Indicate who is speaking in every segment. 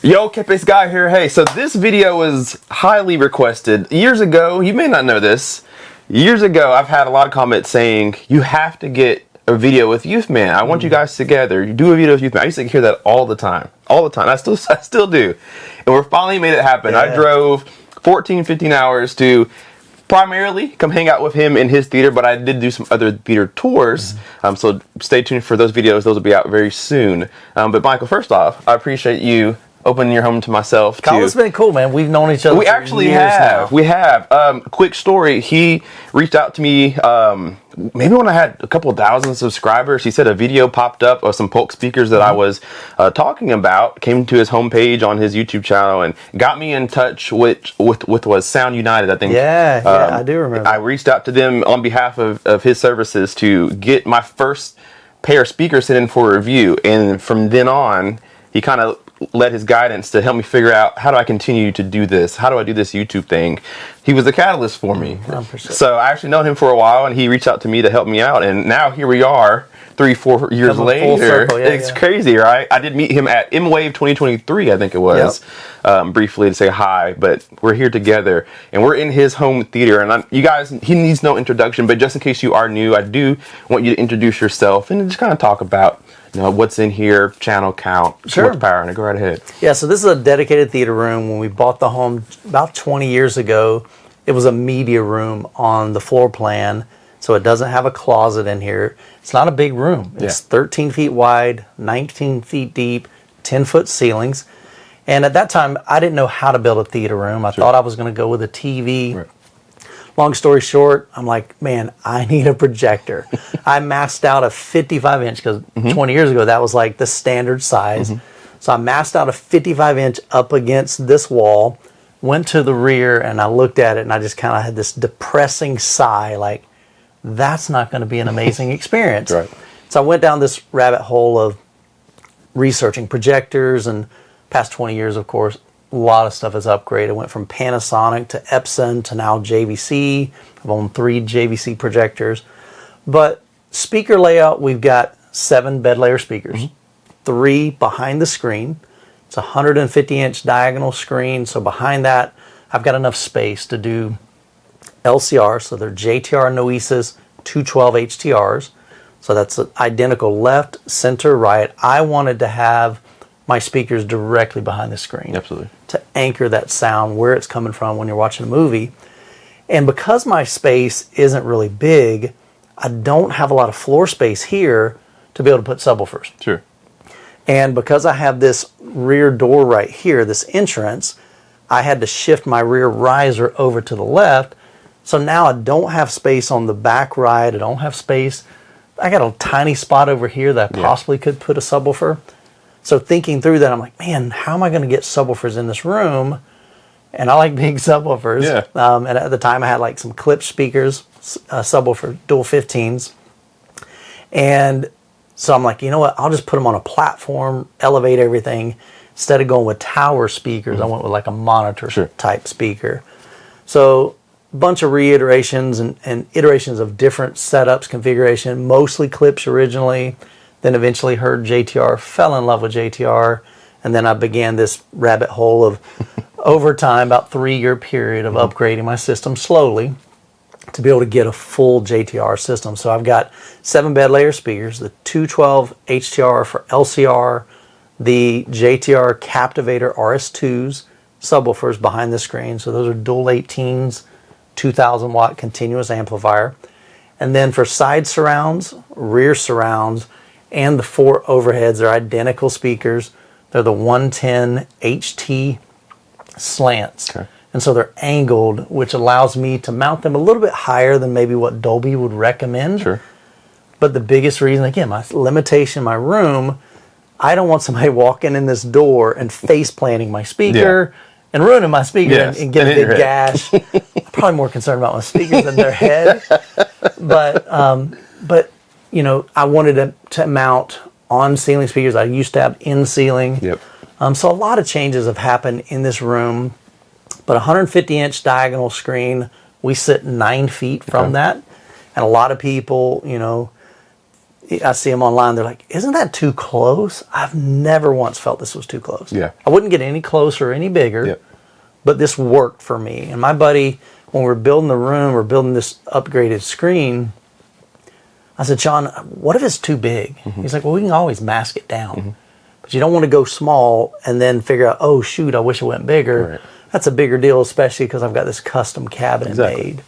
Speaker 1: Yo, Kepes Guy here. Hey, so this video was highly requested. Years ago, you may not know this, years ago I've had a lot of comments saying, you have to get a video with Youthman. I want you guys together. You do a video with Youthman. I used to hear that all the time. All the time. I still do. And we're finally made it happen.
Speaker 2: Yeah.
Speaker 1: I drove 14, 15 hours to primarily come hang out with him in his theater, but I did do some other theater tours. So stay tuned for those videos. Those will be out very soon. But Michael, first off, I appreciate you opening your home to myself.
Speaker 2: Colin's been cool, man. We've known each other.
Speaker 1: We actually have. We have. Quick story. He reached out to me maybe when I had a couple thousand subscribers. He said a video popped up of some Polk speakers that I was talking about. Came to his homepage on his YouTube channel and got me in touch with was Sound United, I think.
Speaker 2: Yeah, I do remember.
Speaker 1: I reached out to them on behalf of his services to get my first pair of speakers sent in for review. And from then on, he kind of led his guidance to help me figure out, how do I continue to do this? How do I do this YouTube thing? He was the catalyst for me.
Speaker 2: 100%.
Speaker 1: So I actually known him for a while, and he reached out to me to help me out. And now here we are, 3-4 years
Speaker 2: Coming
Speaker 1: later.
Speaker 2: full circle,
Speaker 1: It's crazy, right? I did meet him at M-Wave 2023, I think it was, briefly to say hi. But we're here together, and we're in his home theater. And you guys, he needs no introduction, but just in case you are new, I do want you to introduce yourself and just kind of talk about what's in here, channel count, horsepower, and go right ahead.
Speaker 2: Yeah, so this is a dedicated theater room. When we bought the home about 20 years ago, it was a media room on the floor plan, so it doesn't have a closet in here. It's not a big room. It's 13 feet wide, 19 feet deep, 10-foot ceilings. And at that time, I didn't know how to build a theater room. I thought I was going to go with a TV. Right. Long story short, I'm like, man, I need a projector. I maxed out a 55-inch because 20 years ago, that was like the standard size. So I maxed out a 55-inch up against this wall, went to the rear, and I looked at it, and I just kind of had this depressing sigh, like, that's not going to be an amazing experience.
Speaker 1: Right.
Speaker 2: So I went down this rabbit hole of researching projectors, and past 20 years, of course, a lot of stuff has upgraded. Went from Panasonic to Epson to now JVC. I've owned 3 JVC projectors. But speaker layout, we've got 7 bed layer speakers, 3 behind the screen. It's a 150-inch diagonal screen. So behind that, I've got enough space to do LCR. So they're JTR Noesis 212 HTRs. So that's identical left, center, right. I wanted to have my speakers directly behind the screen.
Speaker 1: Absolutely.
Speaker 2: To anchor that sound where it's coming from when you're watching a movie. And because my space isn't really big, I don't have a lot of floor space here to be able to put subwoofers.
Speaker 1: Sure.
Speaker 2: And because I have this rear door right here, this entrance, I had to shift my rear riser over to the left. So now I don't have space on the back right. I don't have space. I got a tiny spot over here that I possibly could put a subwoofer. So thinking through that, I'm like, man, how am I going to get subwoofers in this room? And I like big subwoofers.
Speaker 1: Yeah.
Speaker 2: And at the time, I had like some clip speakers, subwoofer, dual 15s. And so I'm like, you know what? I'll just put them on a platform, elevate everything. Instead of going with tower speakers, I went with like a monitor type speaker. So a bunch of reiterations and iterations of different setups, configuration, mostly clips originally. Then eventually heard JTR, fell in love with JTR, and then I began this rabbit hole of, over time, about 3-year period of upgrading my system slowly to be able to get a full JTR system. So I've got 7 bed layer speakers, the 212 HTR for LCR, the JTR Captivator RS2s, subwoofers behind the screen. So those are dual 18s, 2,000 watt continuous amplifier. And then for side surrounds, rear surrounds, and the 4 overheads, they're identical speakers. They're the 110 HT slants. Okay. And so they're angled, which allows me to mount them a little bit higher than maybe what Dolby would recommend.
Speaker 1: Sure.
Speaker 2: But the biggest reason, again, my limitation in my room, I don't want somebody walking in this door and face planting my speaker and ruining my speaker and get a big gash. I'm probably more concerned about my speakers than their head. But you know, I wanted to mount on ceiling speakers. I used to have in ceiling.
Speaker 1: Yep.
Speaker 2: So a lot of changes have happened in this room. But a 150-inch diagonal screen, we sit 9 feet from that. And a lot of people, you know, I see them online. They're like, "Isn't that too close?" I've never once felt this was too close.
Speaker 1: Yeah.
Speaker 2: I wouldn't get any closer or any bigger.
Speaker 1: Yep.
Speaker 2: But this worked for me. And my buddy, when we're building the room, we're building this upgraded screen, I said, "Sean, what if it's too big?" He's like, "Well, we can always mask it down. But you don't want to go small and then figure out, oh, shoot, I wish it went bigger."
Speaker 1: Right.
Speaker 2: That's a bigger deal, especially because I've got this custom cabinet
Speaker 1: Exactly.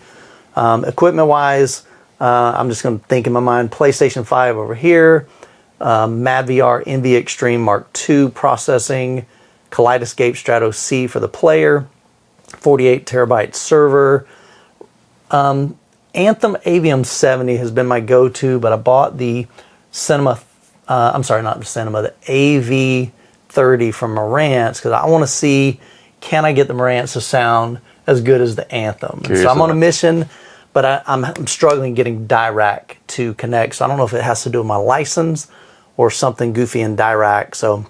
Speaker 2: made. Equipment-wise, I'm just going to think in my mind, PlayStation 5 over here, MadVR Envy Extreme Mark II processing, Kaleidoscape Strato C for the player, 48 terabyte server. Anthem Avium 70 has been my go-to, but I bought the Cinema, not the Cinema, the AV30 from Marantz because I want to see, can I get the Marantz to sound as good as the Anthem? So I'm on a mission, but I'm struggling getting Dirac to connect. So I don't know if it has to do with my license or something goofy in Dirac. So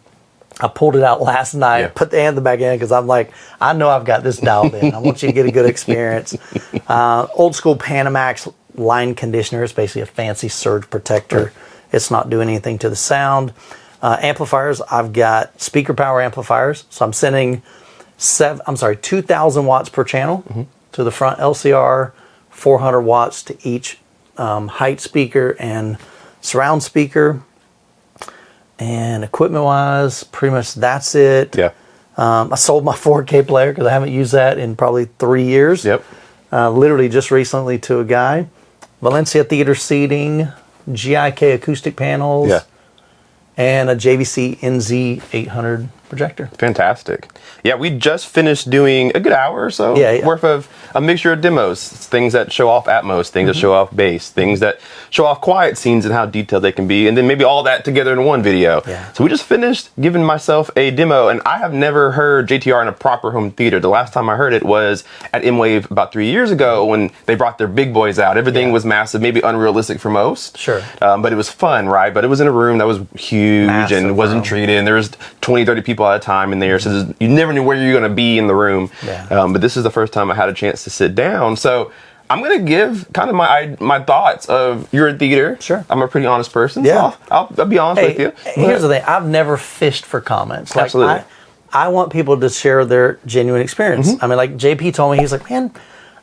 Speaker 2: I pulled it out last night, put the Anthem back in because I'm like, I know I've got this dialed in. I want you to get a good experience. Old school Panamax line conditioner. It's basically a fancy surge protector. It's not doing anything to the sound. Amplifiers, I've got speaker power amplifiers. So I'm sending 2,000 watts per channel to the front LCR, 400 watts to each height speaker and surround speaker. And equipment-wise, pretty much that's it.
Speaker 1: Yeah.
Speaker 2: I sold my 4K player because I haven't used that in probably 3 years.
Speaker 1: Yep.
Speaker 2: Literally just recently to a guy. Valencia Theater seating, GIK acoustic panels,
Speaker 1: Yeah.
Speaker 2: and a JVC NZ800 projector.
Speaker 1: Fantastic. Yeah, we just finished doing a good hour or so worth of a mixture of demos. Things that show off Atmos, things that show off bass, things that show off quiet scenes and how detailed they can be, and then maybe all that together in one video.
Speaker 2: Yeah.
Speaker 1: So we just finished giving myself a demo, and I have never heard JTR in a proper home theater. The last time I heard it was at M-Wave about 3 years ago when they brought their big boys out. Everything was massive, maybe unrealistic for most.
Speaker 2: Sure.
Speaker 1: But it was fun, right? But it was in a room that was huge
Speaker 2: Massive
Speaker 1: and wasn't
Speaker 2: room.
Speaker 1: treated, and there was 20, 30 people at a time in there, so you never knew where you were going to be in the room.
Speaker 2: Yeah.
Speaker 1: But this is the first time I had a chance to sit down. So I'm going to give kind of my thoughts of you're in theater.
Speaker 2: Sure.
Speaker 1: I'm a pretty honest person.
Speaker 2: Yeah.
Speaker 1: So I'll be honest with you.
Speaker 2: Here's the thing. I've never fished for comments. Like,
Speaker 1: Absolutely.
Speaker 2: I want people to share their genuine experience. I mean, like JP told me, he's like, man,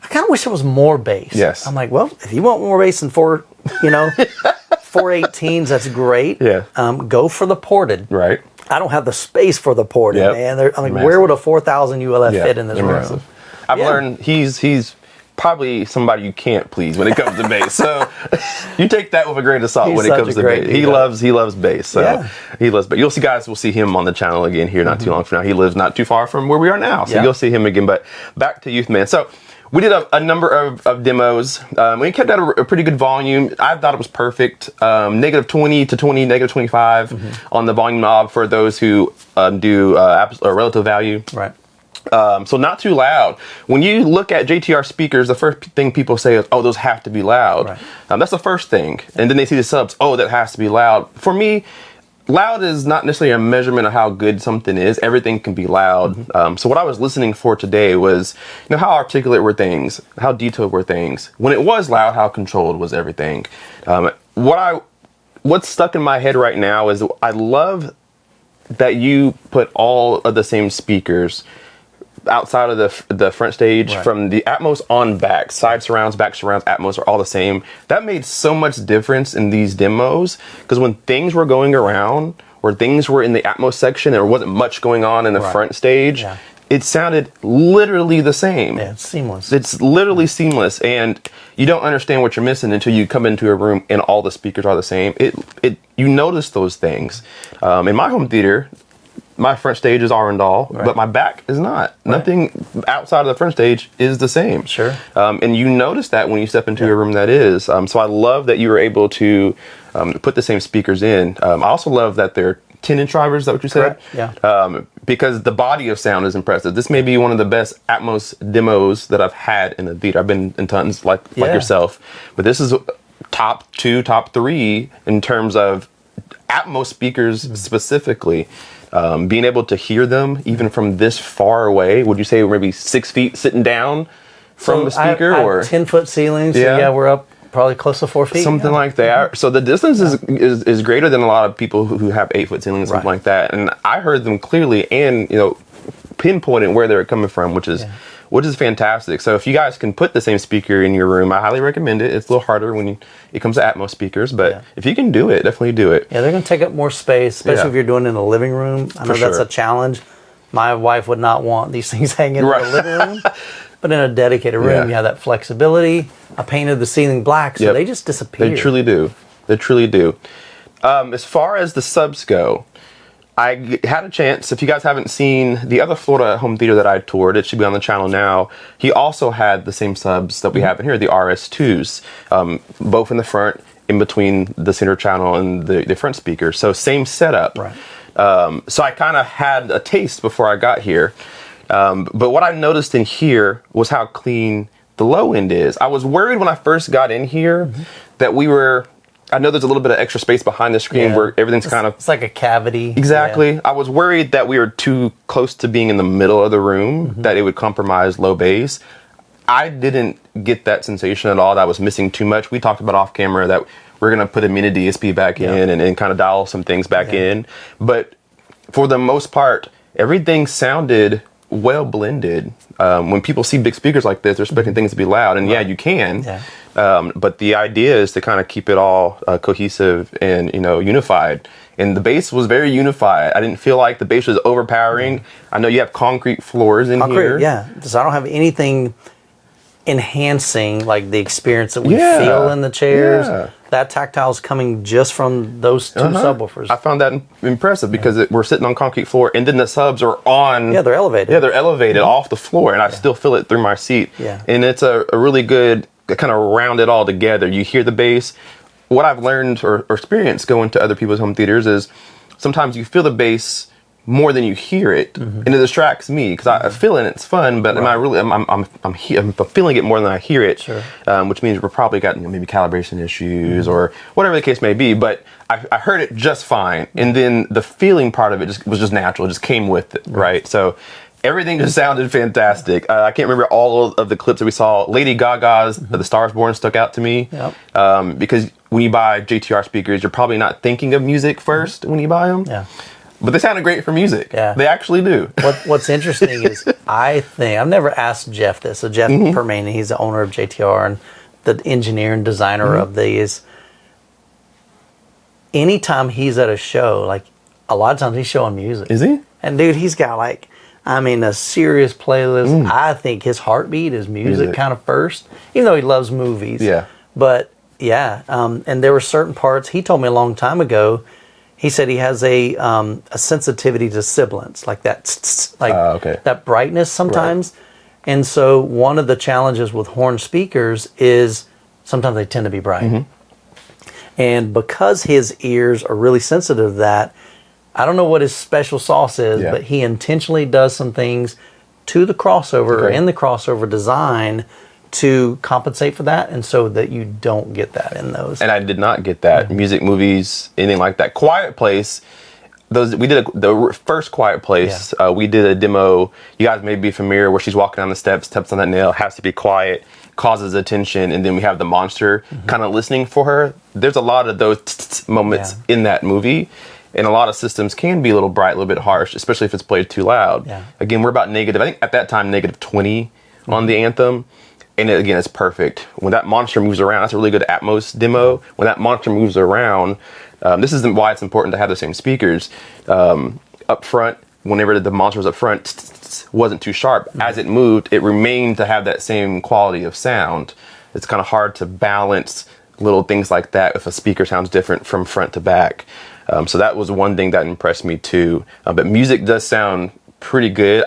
Speaker 2: I kind of wish it was more bass.
Speaker 1: Yes.
Speaker 2: I'm like, well, if you want more bass than 418s, that's great.
Speaker 1: Yeah.
Speaker 2: Go for the ported.
Speaker 1: Right.
Speaker 2: I don't have the space for the ported, man. I'm like, where would a 4,000 ULF fit in this room?
Speaker 1: I've learned he's probably somebody you can't please when it comes to bass. So you take that with a grain of salt when it comes to bass. He loves bass. So he loves bass. We'll see him on the channel again here not too long from now. He lives not too far from where we are now. So you'll see him again. But back to Youthman. So we did a number of demos. We kept at a pretty good volume. I thought it was perfect. -20 to 20, -25 on the volume knob for those who do relative value.
Speaker 2: Right.
Speaker 1: So not too loud. When you look at JTR speakers, the first thing people say is, oh, those have to be loud.
Speaker 2: Right.
Speaker 1: That's the first thing. And then they see the subs, oh, that has to be loud. For me, loud is not necessarily a measurement of how good something is. Everything can be loud. So what I was listening for today was, how articulate were things? How detailed were things? When it was loud, how controlled was everything? What's stuck in my head right now is I love that you put all of the same speakers outside of the front stage, from the Atmos on back. Side surrounds, back surrounds, Atmos are all the same. That made so much difference in these demos, because when things were going around, or things were in the Atmos section, there wasn't much going on in the front stage, it sounded literally the same.
Speaker 2: Yeah, it's seamless.
Speaker 1: It's literally seamless, and you don't understand what you're missing until you come into a room and all the speakers are the same. You notice those things. In my home theater, my front stage is Arundel, but my back is not. Nothing outside of the front stage is the same.
Speaker 2: Sure.
Speaker 1: And you notice that when you step into a room that is. So I love that you were able to put the same speakers in. I also love that they're 10-inch drivers. Is that what you said?
Speaker 2: Correct. Yeah.
Speaker 1: Because the body of sound is impressive. This may be one of the best Atmos demos that I've had in the theater. I've been in tons like yourself, but this is top 2, top 3 in terms of Atmos speakers specifically. Being able to hear them even from this far away, would you say maybe 6 feet sitting down from the speaker?
Speaker 2: I have 10-foot ceilings, so we're up Probably close to 4 feet.
Speaker 1: Something like that. So the distance is greater than a lot of people who have 8-foot ceilings, something like that. And I heard them clearly and, pinpointing where they're coming from, which is fantastic. So if you guys can put the same speaker in your room, I highly recommend it. It's a little harder when it comes to Atmos speakers, but if you can do it, definitely do it.
Speaker 2: Yeah, they're going to take up more space, especially if you're doing it in the living room. I know that's a challenge. My wife would not want these things hanging in the living room. But in a dedicated room, you have that flexibility. I painted the ceiling black, so they just disappear.
Speaker 1: They truly do. They truly do. As far as the subs go, I had a chance. If you guys haven't seen the other Florida home theater that I toured, it should be on the channel now. He also had the same subs that we have in here, the RS2s, both in the front, in between the center channel and the front speaker. So same setup.
Speaker 2: Right.
Speaker 1: So I kind of had a taste before I got here. But what I noticed in here was how clean the low end is. I was worried when I first got in here that I know there's a little bit of extra space behind the screen where everything's it's
Speaker 2: like a cavity.
Speaker 1: Exactly. Yeah. I was worried that we were too close to being in the middle of the room, that it would compromise low bass. I didn't get that sensation at all. That I was missing too much. We talked about off camera that we're going to put a mini DSP back in and kind of dial some things back in. But for the most part, everything sounded well blended. When people see big speakers like this, they're expecting things to be loud, and you can. Yeah. But the idea is to kind of keep it all cohesive and unified. And the bass was very unified. I didn't feel like the bass was overpowering. I know you have concrete floors in here.
Speaker 2: Yeah. So I don't have anything enhancing like the experience that we feel in the chairs. Yeah. That tactile is coming just from those two subwoofers.
Speaker 1: I found that impressive because we're sitting on concrete floor, and then the subs are on.
Speaker 2: Yeah, they're elevated.
Speaker 1: Yeah, they're elevated off the floor, and I still feel it through my seat.
Speaker 2: Yeah,
Speaker 1: and it's a really good kind of round it all together. You hear the bass. What I've learned or experienced going to other people's home theaters is sometimes you feel the bass more than you hear it, and it distracts me because I feel it and it's fun, but I'm feeling it more than I hear it, which means we're probably got maybe calibration issues or whatever the case may be. But I heard it just fine, and then the feeling part of it was just natural, it just came with it, right? So everything just sounded fantastic. I can't remember all of the clips that we saw. Lady Gaga's "The Stars Born" stuck out to me because when you buy JTR speakers, you're probably not thinking of music first when you buy them. Yeah. But they sounded great for music. Yeah. They actually do.
Speaker 2: What's interesting is I think, I've never asked Jeff this. So Jeff Permane, he's the owner of JTR and the engineer and designer of these. Anytime he's at a show, like a lot of times he's showing music.
Speaker 1: Is he?
Speaker 2: And dude, he's got a serious playlist. I think his heartbeat is music kind of first, even though he loves movies. Yeah. But and there were certain parts, he told me a long time ago, he said he has a sensitivity to sibilance, like that, that brightness sometimes. Right. And so one of the challenges with horn speakers is sometimes they tend to be bright. And because his ears are really sensitive to that, I don't know what his special sauce is, but he intentionally does some things to the crossover or in the crossover design to compensate for that, and so that you don't get that in those.
Speaker 1: And I did not get that. Music, movies, anything like that. Quiet Place, we did the first Quiet Place. We did a demo. You guys may be familiar where she's walking down the steps on that nail, has to be quiet, causes attention, and then we have the monster kind of listening for her. There's a lot of those moments in that movie. And a lot of systems can be a little bright, a little bit harsh, especially if it's played too loud. Yeah. Again, we're about negative, I think at that time, negative 20 on the Anthem. And again, it's perfect. When that monster moves around, that's a really good Atmos demo. When that monster moves around, this is why it's important to have the same speakers. Up front, whenever the monster was up front, wasn't too sharp. As it moved, it remained to have that same quality of sound. It's kind of hard to balance little things like that if a speaker sounds different from front to back. So that was one thing that impressed me too. But music does sound pretty good.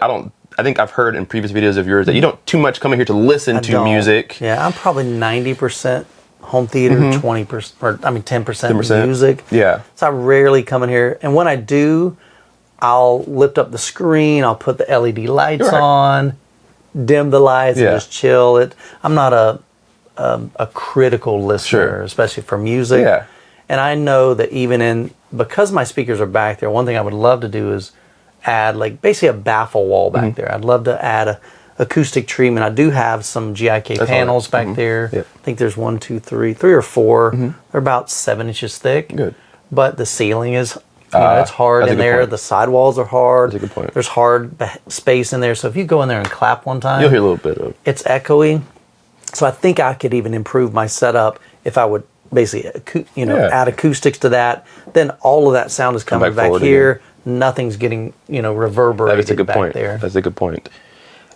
Speaker 1: I think I've heard in previous videos of yours that you don't too much come in here to listen to music.
Speaker 2: Yeah, I'm probably 90% home theater, 20%, or 10% music. Yeah. So I rarely come in here, and when I do, I'll lift up the screen, I'll put the LED lights on, dim the lights, and just chill. I'm not a critical listener, especially for music. Yeah. And I know that because my speakers are back there, one thing I would love to do is add basically a baffle wall back there. I'd love to add a acoustic treatment. I do have some GIK panels back there.
Speaker 1: Yep.
Speaker 2: I think there's 3 or 4. They're about 7 inches thick.
Speaker 1: Good.
Speaker 2: But the ceiling is, it's hard in there.
Speaker 1: Point.
Speaker 2: The sidewalls are hard.
Speaker 1: That's a good point.
Speaker 2: There's hard space in there. So if you go in there and clap one time,
Speaker 1: You'll hear a little bit of.
Speaker 2: it's echoey. So I think I could even improve my setup if I would basically, add acoustics to that. Then all of that sound is coming back here. Nothing's getting, reverberated back there.
Speaker 1: That's a good point.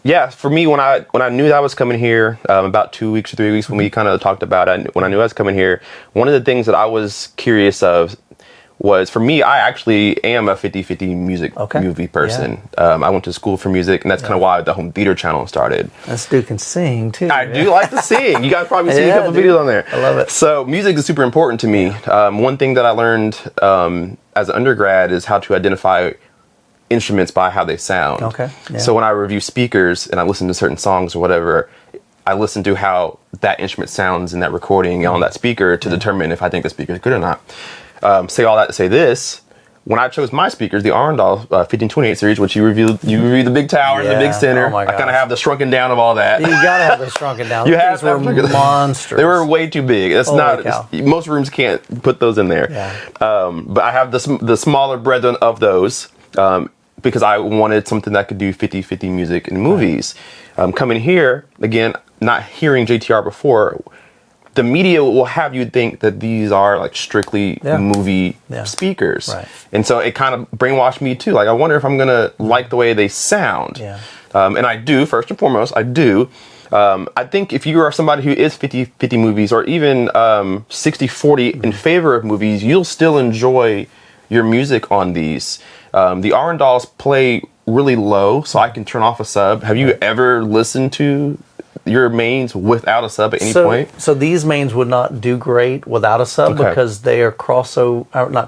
Speaker 1: Yeah, for me, when I knew that I was coming here, about 2 weeks or 3 weeks when we kind of talked about it, when I knew I was coming here, one of the things that I was curious of was, for me, I actually am a 50-50 music movie person. Yeah. I went to school for music, and that's kind of why the home theater channel started.
Speaker 2: This dude can sing, too.
Speaker 1: I do like to sing. You guys probably seen a couple videos on there.
Speaker 2: I love it.
Speaker 1: So music is super important to me. One thing that I learned as an undergrad is how to identify instruments by how they sound.
Speaker 2: Okay. Yeah.
Speaker 1: So when I review speakers and I listen to certain songs or whatever, I listen to how that instrument sounds in that recording on that speaker to determine if I think the speaker is good or not. Say all that to say this: when I chose my speakers, the Arundel 1528 series, which you reviewed the big tower and the big center. I kind of have the shrunken down of all that.
Speaker 2: You gotta have the shrunken down.
Speaker 1: You have
Speaker 2: to have monsters.
Speaker 1: They were way too big. That's most rooms can't put those in there.
Speaker 2: Yeah.
Speaker 1: But I have the smaller brethren of those. Because I wanted something that could do 50-50 music in movies. Coming here, again, not hearing JTR before, the media will have you think that these are like strictly movie speakers.
Speaker 2: Right.
Speaker 1: And so it kind of brainwashed me too. Like, I wonder if I'm going to like the way they sound.
Speaker 2: Yeah.
Speaker 1: And I do, first and foremost, I do. I think if you are somebody who is 50-50 movies or even 60-40 in favor of movies, you'll still enjoy your music on these. The Arundels play really low, so I can turn off a sub. Have you ever listened to your mains without a sub at any point?
Speaker 2: So these mains would not do great without a sub because they are not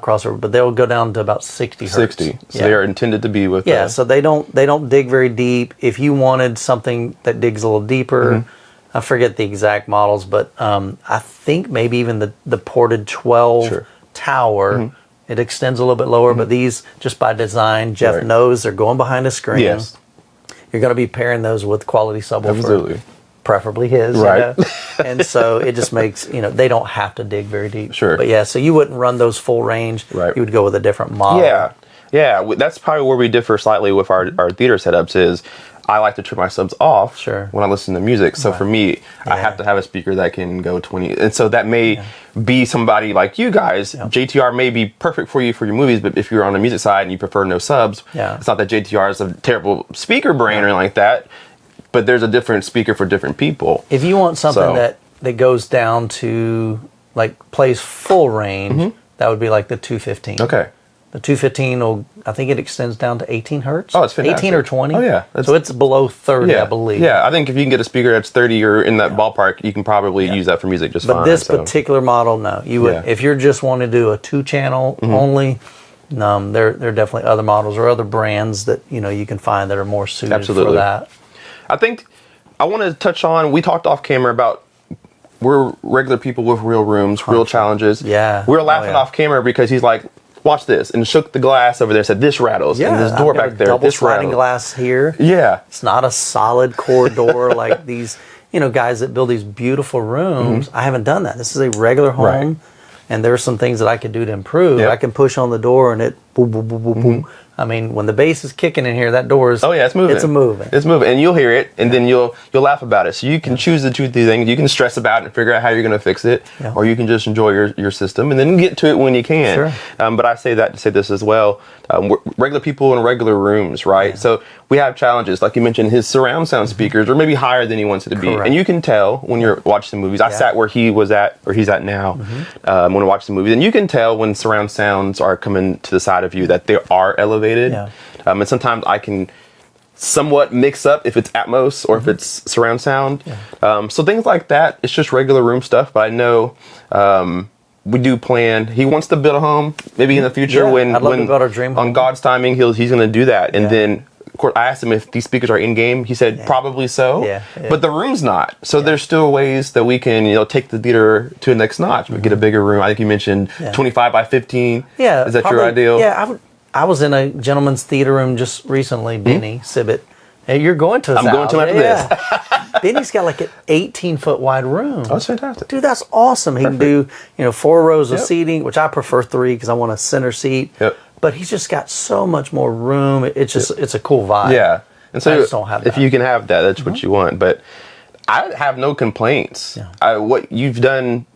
Speaker 2: crossover, but they'll go down to about 60 hertz.
Speaker 1: 60. So they are intended to be with.
Speaker 2: So they don't dig very deep. If you wanted something that digs a little deeper, I forget the exact models, but I think maybe even the ported 12 tower. It extends a little bit lower, but these, just by design, Jeff knows they're going behind a screen. Yes. You're going to be pairing those with quality subwoofer.
Speaker 1: Absolutely.
Speaker 2: Preferably his.
Speaker 1: Right.
Speaker 2: And so it just makes, they don't have to dig very deep.
Speaker 1: Sure.
Speaker 2: But so you wouldn't run those full range.
Speaker 1: Right.
Speaker 2: You would go with a different model.
Speaker 1: Yeah. That's probably where we differ slightly with our theater setups is I like to turn my subs off when I listen to music. So for me, I have to have a speaker that can go 20. And so that may be somebody like you guys. JTR may be perfect for you for your movies, but if you're on the music side and you prefer no subs, it's not that JTR is a terrible speaker brain or anything like that, but there's a different speaker for different people.
Speaker 2: If you want something that goes down to, like, plays full range, that would be like the 215.
Speaker 1: Okay.
Speaker 2: The 215 I think it extends down to 18 hertz.
Speaker 1: Oh, it's fantastic.
Speaker 2: 18 or 20.
Speaker 1: Oh, yeah.
Speaker 2: So it's below 30, I believe.
Speaker 1: Yeah, I think if you can get a speaker that's 30 or in that ballpark, you can probably use that for music just fine.
Speaker 2: But this particular model, no. You would if you're just wanting to do a 2-channel only, there are definitely other models or other brands that you can find that are more suited for that.
Speaker 1: I think I want to touch on, we talked off camera about we're regular people with real rooms, real challenges.
Speaker 2: Yeah.
Speaker 1: We were laughing off camera because he's like, watch this, and shook the glass over there, said this rattles, and this door back there,
Speaker 2: double
Speaker 1: this
Speaker 2: sliding
Speaker 1: rattles.
Speaker 2: Glass here.
Speaker 1: Yeah.
Speaker 2: It's not a solid core door like these, guys that build these beautiful rooms. I haven't done that. This is a regular home, and there are some things that I could do to improve. I can push on the door, and it boom, boom, boom, boom, boom. I mean, when the bass is kicking in here, that door is...
Speaker 1: Oh, yeah, it's moving. It's moving, and you'll hear it, and then you'll laugh about it. So you can choose the two things. You can stress about it and figure out how you're going to fix it, or you can just enjoy your system, and then get to it when you can.
Speaker 2: Sure.
Speaker 1: But I say that to say this as well. We're regular people in regular rooms, right? Yeah. So we have challenges. Like you mentioned, his surround sound speakers are maybe higher than he wants it to be. And you can tell when you're watching the movies. I sat where he was at, or he's at now, when I watch the movies. And you can tell when surround sounds are coming to the side of you that they are elevated. Yeah. And sometimes I can somewhat mix up if it's Atmos or if it's surround sound. Yeah. So things like that, it's just regular room stuff. But I know we do plan. He wants to build a home maybe in the future when
Speaker 2: I'd love to build our dream home.
Speaker 1: On God's timing, he's going to do that. And then, of course, I asked him if these speakers are in game. He said probably so. Yeah. But the room's not. So there's still ways that we can take the theater to the next notch. We get a bigger room. I think you mentioned 25 by 15.
Speaker 2: Yeah.
Speaker 1: Is that your ideal?
Speaker 2: Yeah. I was in a gentleman's theater room just recently, Benny Sibbett, Hey, you're going to his
Speaker 1: I'm going to after
Speaker 2: this. Then he's got like an 18-foot wide room.
Speaker 1: Oh, that's fantastic.
Speaker 2: Dude, that's awesome. He can do, 4 rows of
Speaker 1: Yep.
Speaker 2: seating, which I prefer 3 because I want a center seat.
Speaker 1: Yep.
Speaker 2: But he's just got so much more room. It's just, it's a cool vibe.
Speaker 1: Yeah. And so
Speaker 2: I just don't have that.
Speaker 1: if you can have that, that's what you want. But I have no complaints.
Speaker 2: Yeah.
Speaker 1: What you've done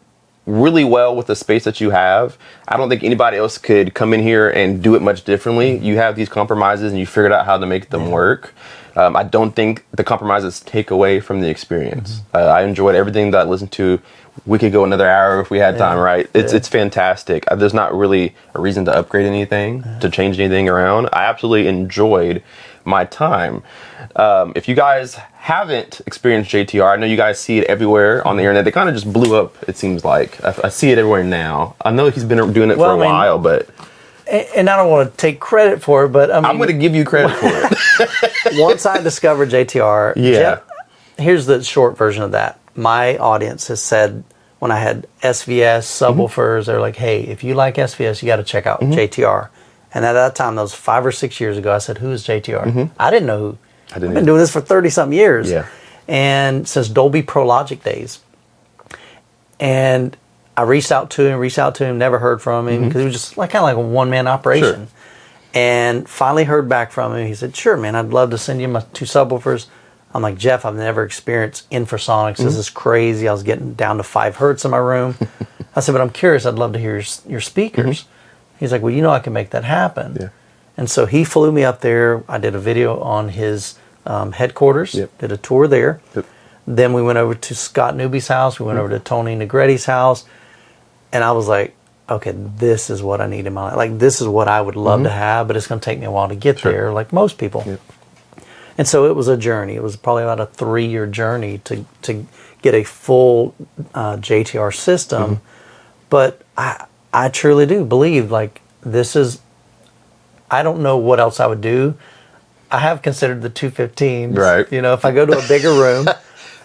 Speaker 1: really well with the space that you have. I don't think anybody else could come in here and do it much differently. You have these compromises and you figured out how to make them work. I don't think the compromises take away from the experience. I enjoyed everything that I listened to. We could go another hour if we had time, right? It's fantastic. There's not really a reason to upgrade anything, to change anything around. I absolutely enjoyed my time. If you guys haven't experienced JTR, I know you guys see it everywhere on the internet. They kind of just blew up, it seems like. I see it everywhere now. I know he's been doing it for a while, but...
Speaker 2: And I don't want to take credit for it, but I mean...
Speaker 1: I'm going to give you credit for it.
Speaker 2: Once I discovered JTR,
Speaker 1: Yeah.
Speaker 2: Here's the short version of that. My audience has said, when I had SVS, subwoofers, they're like, hey, if you like SVS, you got to check out JTR. And at that time, that was 5 or 6 years ago, I said, who is JTR? I didn't know who. I've been doing this for 30-something years.
Speaker 1: Yeah.
Speaker 2: And since Dolby Pro Logic days. And I reached out to him, never heard from him, because it was just kind of like a one-man operation. Sure. And finally heard back from him. He said, sure, man, I'd love to send you my 2 subwoofers. I'm like, Jeff, I've never experienced infrasonics. This is crazy. I was getting down to 5 hertz in my room. I said, but I'm curious. I'd love to hear your speakers. He's like, well, I can make that happen. Yeah. And so he flew me up there. I did a video on his headquarters, did a tour there. Then we went over to Scott Newby's house. We went over to Tony Negretti's house. And I was like, okay, this is what I need in my life. Like, this is what I would love to have, but it's going to take me a while to get there, like most people. And so it was a journey. It was probably about a 3-year journey to get a full JTR system. But I truly do believe, like, this is, I don't know what else I would do. I have considered the 215s. Right. If I go to a bigger room,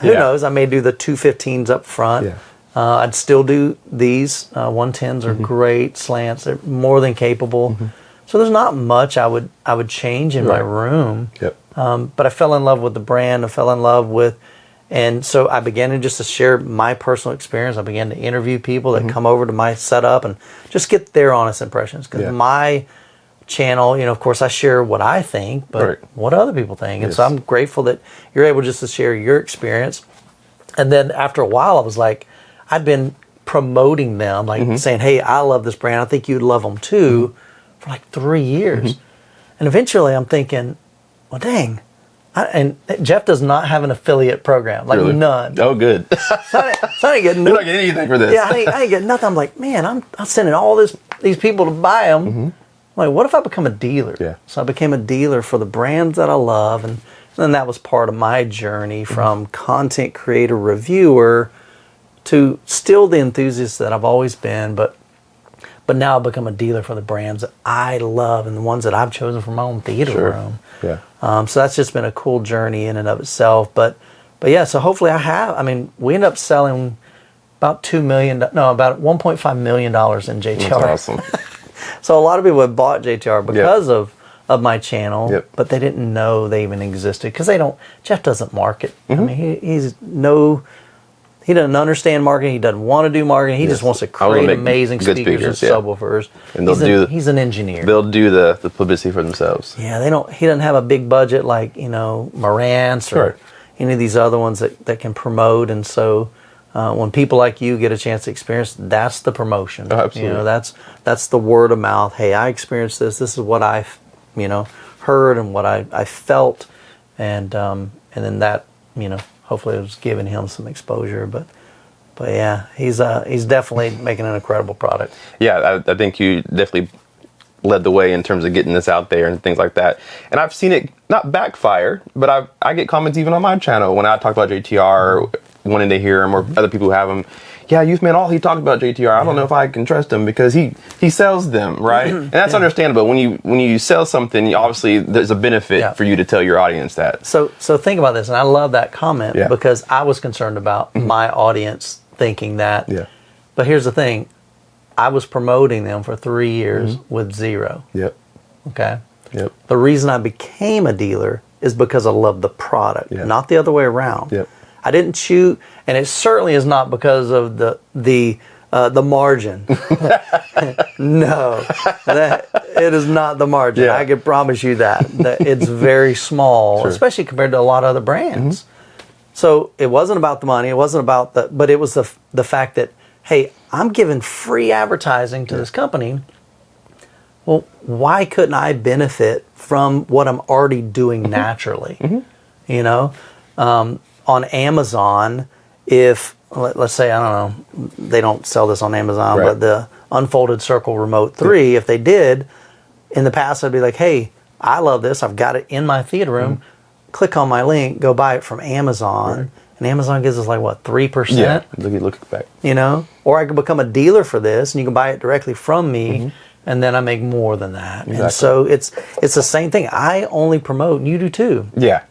Speaker 2: who knows? I may do the 215s up front. I'd still do these. 110s are great slants. They're more than capable. So there's not much I would change in my room. But I fell in love with the brand. I fell in love with, and so I began to share my personal experience. I began to interview people that come over to my setup and just get their honest impressions. Because my channel, of course, I share what I think, but what other people think. And so I'm grateful that you're able just to share your experience. And then after a while, I was like, I'd been promoting them, like saying, hey, I love this brand. I think you'd love them too, for like 3 years. And eventually I'm thinking, well, dang. And Jeff does not have an affiliate program, like none.
Speaker 1: Oh, good.
Speaker 2: So I ain't getting
Speaker 1: You're not getting anything for this.
Speaker 2: Yeah, I ain't getting nothing. I'm like, man, I'm sending all these people to buy them. I'm like, what if I become a dealer? Yeah. So I became a dealer for the brands that I love, and then that was part of my journey from content creator, reviewer, to still the enthusiast that I've always been, but now I've become a dealer for the brands that I love and the ones that I've chosen for my own theater room. So that's just been a cool journey in and of itself. But yeah, so hopefully we end up selling about about $1.5 million in JTR.
Speaker 1: That's awesome.
Speaker 2: So a lot of people have bought JTR because of my channel, but they didn't know they even existed because Jeff doesn't market. I mean, he doesn't understand marketing. He doesn't want to do marketing. He just wants to create amazing speakers and subwoofers. And he's an engineer.
Speaker 1: They'll do the publicity for themselves.
Speaker 2: Yeah, he doesn't have a big budget like Marantz or any of these other ones that can promote. And so when people like you get a chance to experience, that's the promotion. Oh, absolutely. That's the word of mouth. Hey, I experienced this. This is what I've heard and what I felt, and then that hopefully it was giving him some exposure, but yeah, he's definitely making an incredible product.
Speaker 1: Yeah, I think you definitely led the way in terms of getting this out there and things like that. And I've seen it not backfire, but I get comments even on my channel when I talk about JTR, wanting to hear him, or other people who have him. Yeah, Youthman, all he talked about JTR. I don't know if I can trust him because he sells them, right? And that's understandable. When you sell something, obviously there's a benefit for you to tell your audience that.
Speaker 2: So think about this, and I love that comment because I was concerned about my audience thinking that. Yeah. But here's the thing. I was promoting them for 3 years with zero.
Speaker 1: Yep.
Speaker 2: Okay?
Speaker 1: Yep.
Speaker 2: The reason I became a dealer is because I love the product,
Speaker 1: Yeah.
Speaker 2: not the other way around.
Speaker 1: Yep.
Speaker 2: I didn't choose, and it certainly is not because of the margin. No, it is not the margin.
Speaker 1: Yeah.
Speaker 2: I can promise you that it's very small,
Speaker 1: Sure.
Speaker 2: especially compared to a lot of other brands. So it wasn't about the money. It wasn't about but it was the fact that, hey, I'm giving free advertising to this company. Well, why couldn't I benefit from what I'm already doing naturally? You know, on Amazon, if let's say, I don't know, they don't sell this on Amazon,
Speaker 1: Right.
Speaker 2: but the Unfolded Circle Remote 3, if they did, in the past I'd be like, hey, I love this. I've got it in my theater room. Click on my link, go buy it from Amazon.
Speaker 1: Right.
Speaker 2: And Amazon gives us like, what, 3%?
Speaker 1: Yeah. Look back.
Speaker 2: You know? Or I could become a dealer for this, and you can buy it directly from me, and then I make more than that.
Speaker 1: Exactly.
Speaker 2: And so it's the same thing. I only promote, and you do too.
Speaker 1: Yeah.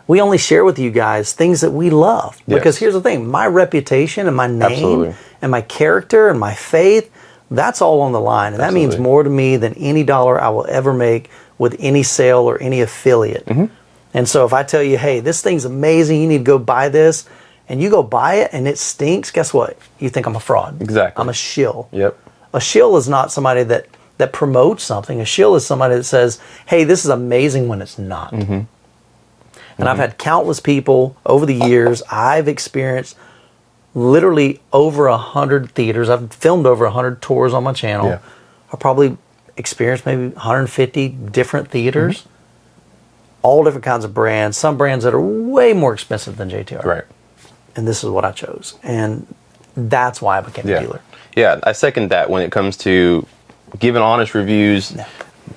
Speaker 2: We only share with you guys things that we love. Because
Speaker 1: Yes.
Speaker 2: here's the thing, my reputation and my name
Speaker 1: Absolutely.
Speaker 2: and my character and my faith, that's all on the line. And that means
Speaker 1: Absolutely.
Speaker 2: more to me than any dollar I will ever make with any sale or any affiliate. And so if I tell you, hey, this thing's amazing, you need to go buy this, and you go buy it and it stinks, guess what? You think I'm a fraud.
Speaker 1: Exactly.
Speaker 2: I'm a shill.
Speaker 1: Yep.
Speaker 2: A shill is not somebody that promotes something. A shill is somebody that says, hey, this is amazing when it's not. And I've had countless people over the years. I've experienced literally over 100 theaters. I've filmed over 100 tours on my channel.
Speaker 1: Yeah.
Speaker 2: I've probably experienced maybe 150 different theaters, all different kinds of brands, some brands that are way more expensive than JTR.
Speaker 1: Right.
Speaker 2: And this is what I chose. And that's why I became a dealer.
Speaker 1: Yeah, I second that when it comes to giving honest reviews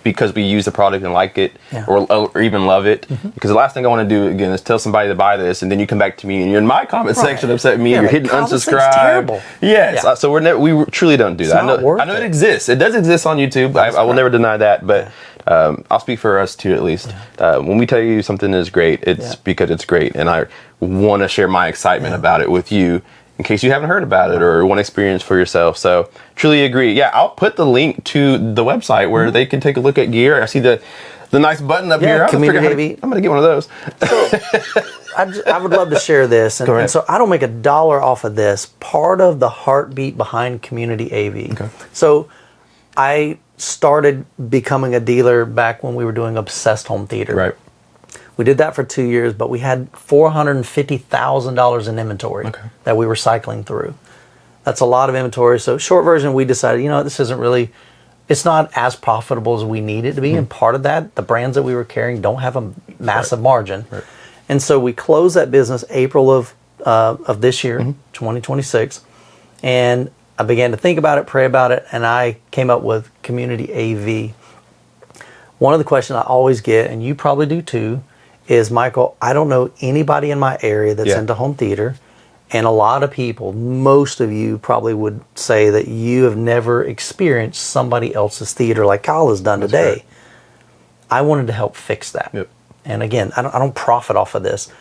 Speaker 1: because we use the product and like it or even love it. Because the last thing I want to do, again, is tell somebody to buy this and then you come back to me and you're in my comment section upset at me, you're
Speaker 2: like,
Speaker 1: hitting
Speaker 2: comment section's
Speaker 1: unsubscribe.
Speaker 2: terrible.
Speaker 1: Yes,
Speaker 2: Yeah.
Speaker 1: so we truly don't do that. I
Speaker 2: not worth
Speaker 1: know
Speaker 2: it.
Speaker 1: it exists. It does exist on YouTube. I will never deny that, but I'll speak for us too, at least. When we tell you something is great, it's because it's great. And I want to share my excitement about it with you in case you haven't heard about it or want to experience for yourself. So truly agree. Yeah, I'll put the link to the website where they can take a look at gear. I see the nice button up here. I'm going to get one of those.
Speaker 2: I would love to share this. And so I don't make $1 off of this. Part of the heartbeat behind CommunityAV. Okay. So I started becoming a dealer back when we were doing Obsessed Home Theater.
Speaker 1: Right.
Speaker 2: We did that for 2 years, but we had $450,000 in inventory that we were cycling through. That's a lot of inventory. So short version, we decided, this isn't really, it's not as profitable as we need it to be. And part of that, the brands that we were carrying don't have a massive margin. Right. And so we closed that business April of this year, 2026. And I began to think about it, pray about it, and I came up with CommunityAV. One of the questions I always get, and you probably do too, is, Michael, I don't know anybody in my area that's into home theater, and a lot of people, most of you probably would say that you have never experienced somebody else's theater like Kyle has done today. Right. I wanted to help fix that. Yep. And again, I don't profit off of this,